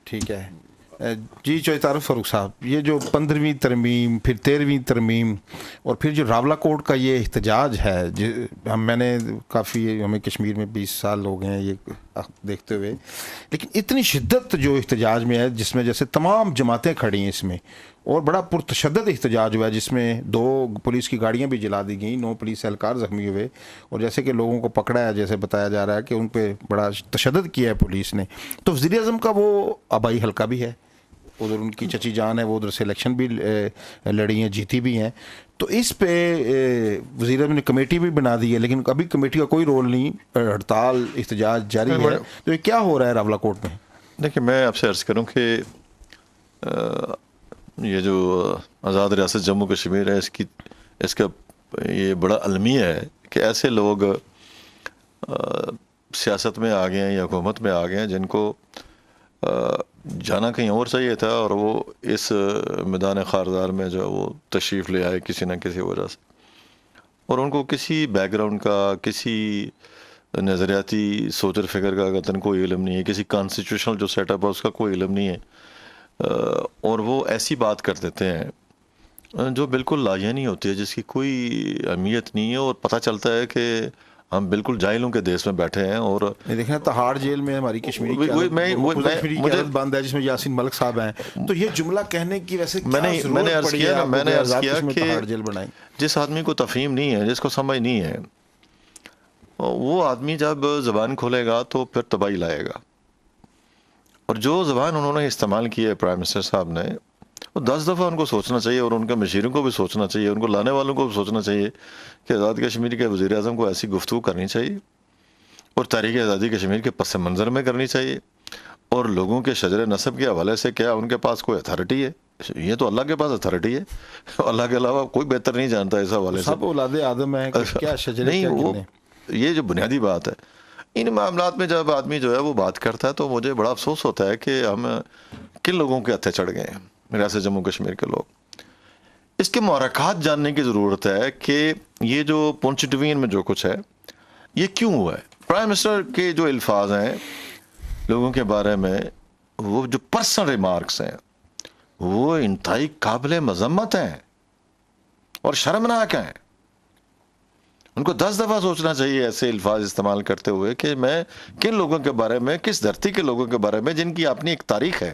ٹھیک ہے جی چوہتار فاروق صاحب، یہ جو 15ویں ترمیم پھر 13ویں ترمیم اور پھر جو راولہ کوٹ کا یہ احتجاج ہے، میں نے کافی، ہمیں کشمیر میں 20 سال ہو گئے ہیں یہ دیکھتے ہوئے، لیکن اتنی شدت جو احتجاج میں ہے جس میں جیسے تمام جماعتیں کھڑی ہیں اس میں، اور بڑا پرتشدد احتجاج ہوا ہے جس میں 2 پولیس کی گاڑیاں بھی جلا دی گئیں، 9 پولیس اہلکار زخمی ہوئے، اور جیسے کہ لوگوں کو پکڑا ہے، جیسے بتایا جا رہا ہے کہ ان پہ بڑا تشدد کیا ہے پولیس نے۔ تو وزیر اعظم کا وہ آبائی حلقہ بھی ہے، ادھر ان کی چچی جان ہے، وہ ادھر سے الیکشن بھی لڑی ہیں، جیتی بھی ہیں، تو اس پہ وزیر اعظم نے کمیٹی بھی بنا دی ہے، لیکن ابھی کمیٹی کا کوئی رول نہیں، ہڑتال احتجاج جاری ہے، تو یہ کیا ہو رہا ہے راولہ کوٹ میں؟ دیکھیں میں آپ سے عرض کروں کہ یہ جو آزاد ریاست جموں کشمیر ہے، اس کا یہ بڑا المیہ ہے کہ ایسے لوگ سیاست میں آ گئے ہیں یا حکومت میں آ گئے ہیں جن کو جانا کہیں اور چاہیے تھا، اور وہ اس میدان خاردار میں جو وہ تشریف لے آئے کسی نہ کسی وجہ سے، اور ان کو کسی بیک گراؤنڈ کا، کسی نظریاتی سوچ اور فکر کا قطعاً کوئی علم نہیں ہے، کسی کانسٹیٹیوشنل جو سیٹ اپ ہے اس کا کوئی علم نہیں ہے، اور وہ ایسی بات کر دیتے ہیں جو بالکل لایعنی ہوتی ہے، جس کی کوئی اہمیت نہیں ہے، اور پتہ چلتا ہے کہ ہم بالکل جاہلوں کے دیس میں بیٹھے ہیں۔ اور دیکھیں تہاڑ جیل میں ہماری کشمیری کی عدالت بند ہے جس میں یاسین ملک صاحب ہیں، تو یہ جملہ کہنے کی ویسے کیا ضرورت پڑی ہے آپ کو کہ آزاد کشمیر میں تہاڑ جیل بنائیں؟ جس آدمی کو تفہیم نہیں ہے، جس کو سمجھ نہیں ہے، وہ آدمی جب زبان کھولے گا تو پھر تباہی لائے گا، اور جو زبان انہوں نے استعمال کی ہے پرائم منسٹر صاحب نے، وہ 10 دفعہ ان کو سوچنا چاہیے، اور ان کے مشیروں کو بھی سوچنا چاہیے، ان کو لانے والوں کو بھی سوچنا چاہیے کہ آزاد کشمیر کے وزیر اعظم کو ایسی گفتگو کرنی چاہیے، اور تحریک آزادی کشمیر کے پس منظر میں کرنی چاہیے، اور لوگوں کے شجر نسب کے حوالے سے کیا ان کے پاس کوئی اتھارٹی ہے؟ یہ تو اللہ کے پاس اتھارٹی ہے، اللہ کے علاوہ کوئی بہتر نہیں جانتا اس حوالے سے۔ سب اولاد آدم ہیں، کیا شجر نہیں، وہ یہ جو بنیادی بات ہے ان معاملات میں جب آدمی جو ہے وہ بات کرتا ہے تو مجھے بڑا افسوس ہوتا ہے کہ ہم کن لوگوں کے ہتھے چڑھ گئے ہیں، ریاست جموں کشمیر کے لوگ۔ اس کے محرکات جاننے کی ضرورت ہے کہ یہ جو پونچھ ڈویژن میں جو کچھ ہے یہ کیوں ہوا ہے۔ پرائم منسٹر کے جو الفاظ ہیں لوگوں کے بارے میں، وہ جو پرسنل ریمارکس ہیں، وہ انتہائی قابل مذمت ہیں اور شرمناک ہیں۔ ان کو 10 دفعہ سوچنا چاہیے ایسے الفاظ استعمال کرتے ہوئے کہ میں کن لوگوں کے بارے میں، کس دھرتی کے لوگوں کے بارے میں جن کی اپنی ایک تاریخ ہے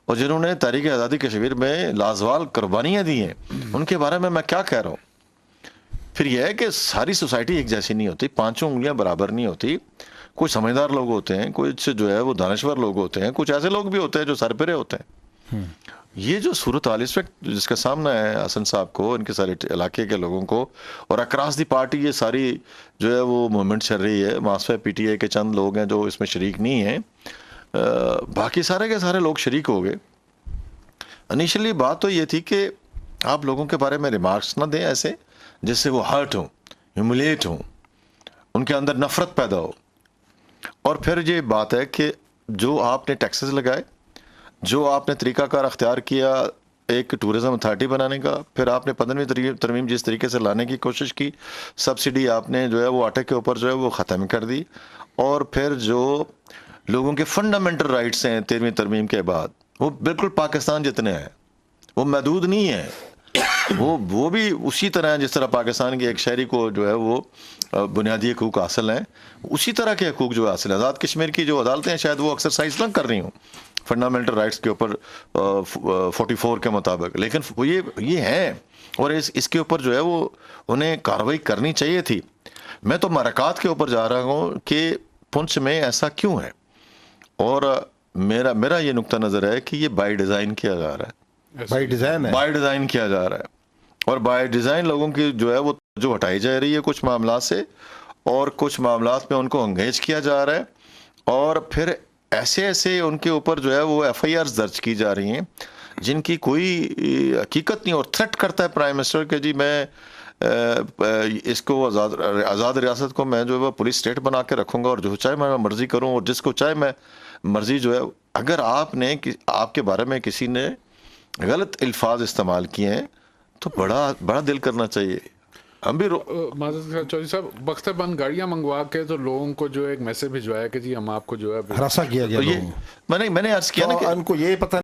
اور جنہوں نے تحریک آزادی کشمیر میں لازوال قربانیاں دی ہیں، ان کے بارے میں کیا کہہ رہا ہوں۔ پھر یہ ہے کہ ساری سوسائٹی ایک جیسی نہیں ہوتی، 5 انگلیاں برابر نہیں ہوتی، کچھ سمجھدار لوگ ہوتے ہیں، کچھ جو ہے وہ دانشور لوگ ہوتے ہیں، کچھ ایسے لوگ بھی ہوتے ہیں جو سرپرے ہوتے ہیں۔ یہ جو صورتحال اس وقت جس کا سامنا ہے حسن صاحب کو، ان کے سارے علاقے کے لوگوں کو، اور اکراس دی پارٹی یہ ساری جو ہے وہ موومنٹ چل رہی ہے، ماسوے پی ٹی آئی کے چند لوگ ہیں جو اس میں شریک نہیں ہیں، باقی سارے کے سارے لوگ شریک ہو گئے۔ انیشلی بات تو یہ تھی کہ آپ لوگوں کے بارے میں ریمارکس نہ دیں ایسے جس سے وہ ہرٹ ہوں، ہیوملیٹ ہوں، ان کے اندر نفرت پیدا ہو۔ اور پھر یہ بات ہے کہ جو آپ نے ٹیکسز لگائے، جو آپ نے طریقہ کار اختیار کیا ایک ٹورزم اتھارٹی بنانے کا، پھر آپ نے 15ویں ترمیم جس طریقے سے لانے کی کوشش کی، سبسڈی آپ نے جو ہے وہ آٹے کے اوپر جو ہے وہ ختم کر دی، اور پھر جو لوگوں کے فنڈامنٹل رائٹس ہیں 13ویں ترمیم کے بعد، وہ بالکل پاکستان جتنے ہیں، وہ محدود نہیں ہیں، وہ بھی اسی طرح جس طرح پاکستان کے ایک شہری کو جو ہے وہ بنیادی حقوق حاصل ہیں، اسی طرح کے حقوق جو حاصل ہیں۔ آزاد کشمیر کی جو عدالتیں ہیں شاید وہ ایکسرسائز نہ کر رہی ہوں فنڈامنٹل رائٹس کے اوپر 44 کے مطابق، لیکن وہ یہ ہیں، اور اس کے اوپر جو ہے وہ انہیں کارروائی کرنی چاہیے تھی۔ میں تو محرکات کے اوپر جا رہا ہوں کہ پنچ میں ایسا کیوں ہے، اور میرا یہ نقطہ نظر ہے کہ یہ بائی ڈیزائن کیا جا رہا ہے، بائی ڈیزائن کیا جا رہا ہے، اور بائی ڈیزائن لوگوں کی جو ہے وہ جو ہٹائی جا رہی ہے کچھ معاملات سے، اور کچھ معاملات میں ان کو انگیج کیا جا رہا ہے، اور پھر ایسے ان کے اوپر جو ہے وہ ایف آئی آرز درج کی جا رہی ہیں جن کی کوئی حقیقت نہیں، اور تھریٹ کرتا ہے پرائم منسٹر کہ جی میں اس کو آزاد ریاست کو میں جو ہے وہ پولیس اسٹیٹ بنا کے رکھوں گا، اور جو چاہے میں مرضی کروں، اور جس کو چاہے میں مرضی جو ہے۔ اگر آپ کے بارے میں کسی نے غلط الفاظ استعمال کیے ہیں تو بڑا دل کرنا چاہیے۔ ہم بھی معذرت چودھری صاحب بختر بند گاڑیاں منگوا کے تو لوگوں کو جو ایک میسج بھجوایا کہ جی ہم آپ کو جو ہے ہراساں کیا گیا یہ لوگوں میں نے عرض کیا نا کہ ان کو یہ پتہ